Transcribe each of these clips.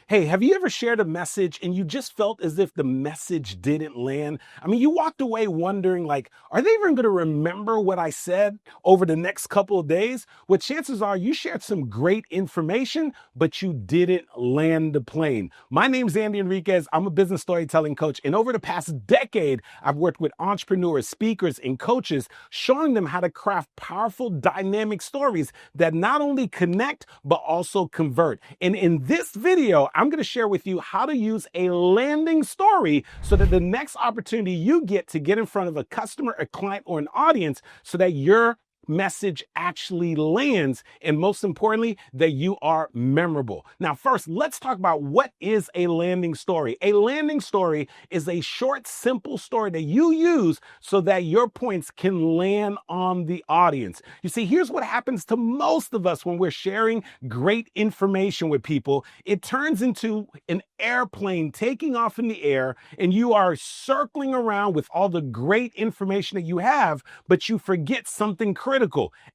Hey, have you ever shared a message and you just felt as if the message didn't land? I mean, you walked away wondering, like, are they even going to remember what I said over the next couple of days? Well, chances are you shared some great information, but you didn't land the plane. My name's Andy Henriquez. I'm a business storytelling coach. And over the past decade, I've worked with entrepreneurs, speakers, and coaches, showing them how to craft powerful, dynamic stories that not only connect, but also convert. And in this video, I'm going to share with you how to use a landing story so that the next opportunity you get to get in front of a customer, a client, or an audience, so that your message actually lands, and most importantly, that you are memorable. Now, first, let's talk about what is a landing story. A landing story is a short, simple story that you use so that your points can land on the audience. You see, here's what happens to most of us when we're sharing great information with people. It turns into an airplane taking off in the air, and you are circling around with all the great information that you have, but you forget something critical.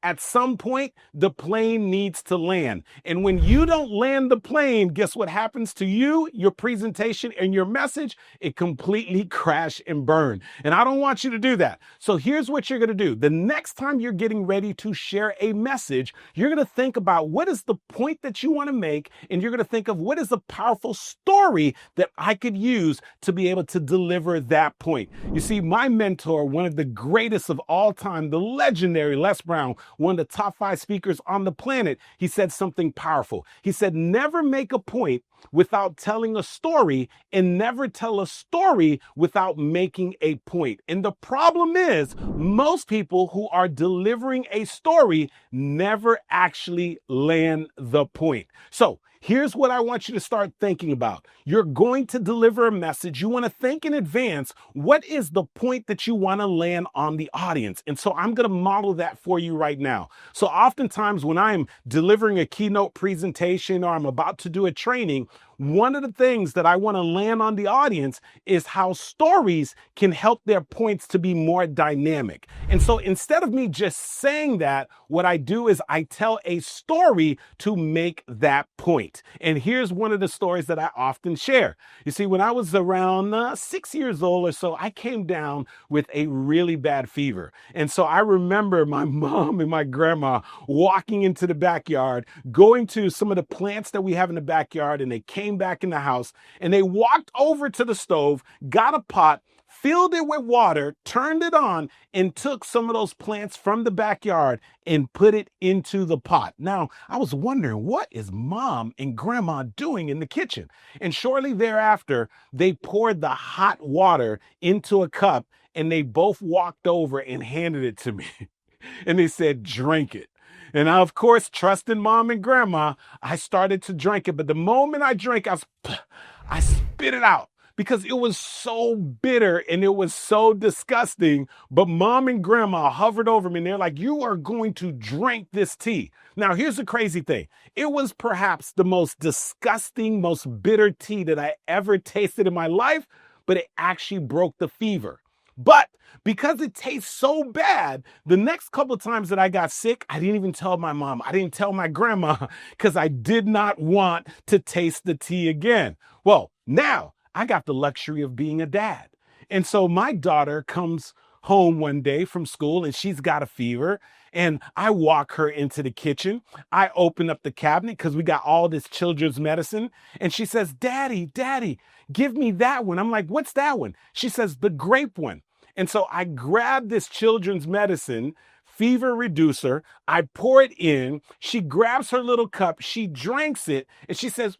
At some point, the plane needs to land. And when you don't land the plane, guess what happens to you, your presentation, and your message? It completely crash and burn. And I don't want you to do that. So here's what you're going to do. The next time you're getting ready to share a message, you're going to think about what is the point that you want to make, and you're going to think of what is a powerful story that I could use to be able to deliver that point. You see, my mentor, one of the greatest of all time, the legendary Les Brown, one of the top 5 speakers on the planet, he said something powerful. He said, never make a point without telling a story, and never tell a story without making a point. And the problem is, most people who are delivering a story never actually land the point. So here's what I want you to start thinking about. You're going to deliver a message. You want to think in advance, what is the point that you want to land on the audience? And so I'm going to model that for you right now. So oftentimes when I'm delivering a keynote presentation or I'm about to do a training, one of the things that I want to land on the audience is how stories can help their points to be more dynamic. And so instead of me just saying that, what I do is I tell a story to make that point. And here's one of the stories that I often share. You see, when I was around 6 years old or so, I came down with a really bad fever. And so I remember my mom and my grandma walking into the backyard, going to some of the plants that we have in the backyard, and they came back in the house and they walked over to the stove, got a pot, filled it with water, turned it on, and took some of those plants from the backyard and put it into the pot. Now, I was wondering, what is mom and grandma doing in the kitchen? And shortly thereafter, they poured the hot water into a cup, and they both walked over and handed it to me. And they said, drink it. And I, of course, trusting mom and grandma, I started to drink it. But the moment I drank, I spit it out because it was so bitter and it was so disgusting. But mom and grandma hovered over me and they're like, you are going to drink this tea. Now, here's the crazy thing. It was perhaps the most disgusting, most bitter tea that I ever tasted in my life, but it actually broke the fever. But because it tastes so bad, the next couple of times that I got sick, I didn't even tell my mom. I didn't tell my grandma because I did not want to taste the tea again. Well, now I got the luxury of being a dad. And so my daughter comes home one day from school and she's got a fever. And I walk her into the kitchen. I open up the cabinet because we got all this children's medicine. And she says, Daddy, give me that one. I'm like, what's that one? She says, the grape one. And so I grab this children's medicine, fever reducer. I pour it in. She grabs her little cup. She drinks it. And she says,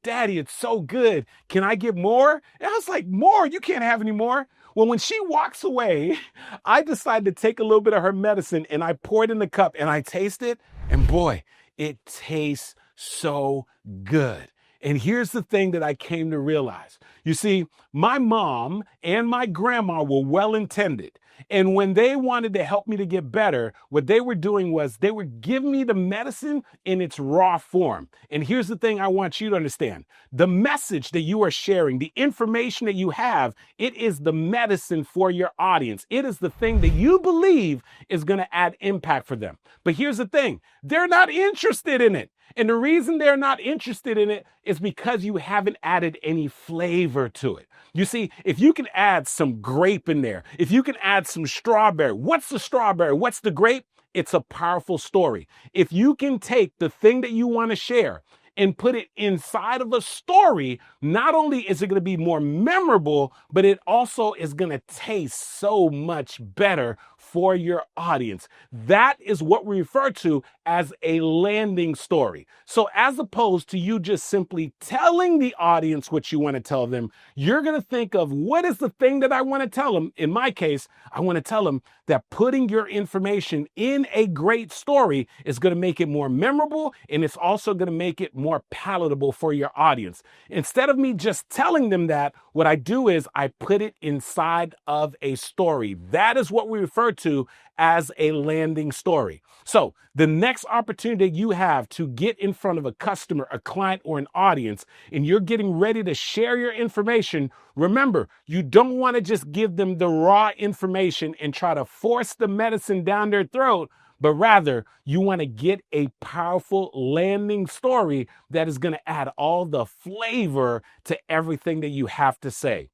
Daddy, it's so good. Can I get more? And I was like, more? You can't have any more. Well, when she walks away, I decide to take a little bit of her medicine and I pour it in the cup and I taste it. And boy, it tastes so good. And here's the thing that I came to realize. You see, my mom and my grandma were well-intended. And when they wanted to help me to get better, what they were doing was they were giving me the medicine in its raw form. And here's the thing I want you to understand. The message that you are sharing, the information that you have, it is the medicine for your audience. It is the thing that you believe is going to add impact for them. But here's the thing. They're not interested in it. And the reason they're not interested in it is because you haven't added any flavor to it. You see, if you can add some grape in there, if you can add some strawberry, what's the strawberry? What's the grape? It's a powerful story. If you can take the thing that you want to share and put it inside of a story, not only is it going to be more memorable, but it also is going to taste so much better for your audience. That is what we refer to as a landing story. So as opposed to you just simply telling the audience what you want to tell them, you're going to think of what is the thing that I want to tell them. In my case, I want to tell them that putting your information in a great story is going to make it more memorable, and it's also going to make it more palatable for your audience. Instead of me just telling them that, what I do is I put it inside of a story. That is what we refer to as a landing story. So the next opportunity you have to get in front of a customer, a client, or an audience, and you're getting ready to share your information, remember, you don't want to just give them the raw information and try to force the medicine down their throat, but rather you want to get a powerful landing story that is going to add all the flavor to everything that you have to say.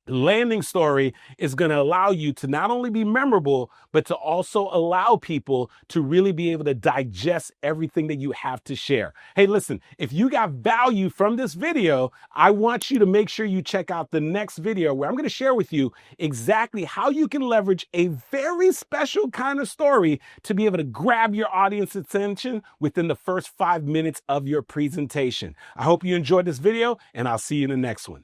Landing story is going to allow you to not only be memorable, but to also allow people to really be able to digest everything that you have to share. Hey, listen, if you got value from this video, I want you to make sure you check out the next video where I'm going to share with you exactly how you can leverage a very special kind of story to be able to grab your audience attention within the first 5 minutes of your presentation. I hope you enjoyed this video, and I'll see you in the next one.